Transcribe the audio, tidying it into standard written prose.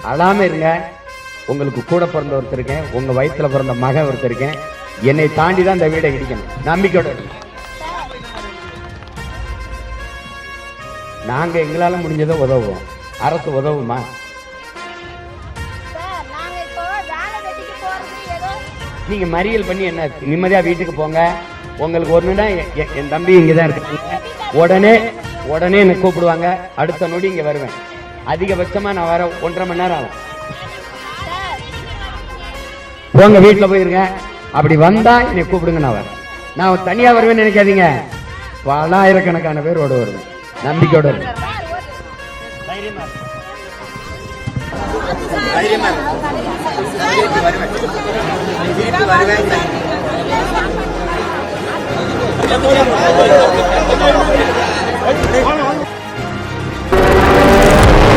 அழாம இருங்க. உங்களுக்கு கூட பிறந்த ஒருத்தர் இருக்கேன், உங்க வயிற்றுல பிறந்த மகன் ஒருத்தர் இருக்கேன். என்னை தாண்டி தான் இந்த வீடை இடிக்கணும். நம்பிக்கையோட நாங்க எங்களால முடிஞ்சதை உதவுவோம். அரசு உதவுமா? நீங்க மறியல் பண்ணி என்ன நிம்மதியா வீட்டுக்கு போங்க. உங்களுக்கு ஒண்ணுன்னா என் தம்பி இங்கதான் இருக்காங்க, உடனே என்ன கூப்பிடுவாங்க. அடுத்த நொடி இங்க வருவேன். அதிகபட்சமா நான் வர 1.5 மணி நேரம் ஆகும். போங்க, வீட்டுல போயிருங்க. அப்படி வந்தா என்னை கூப்பிடுங்க, நான் வரேன். நான் தனியா வருவேன்னு நினைக்காதீங்க, பல ஆயிரக்கணக்கான பேரோட வருவேன். நம்பிக்கையோட வருவேன். வருவேன்.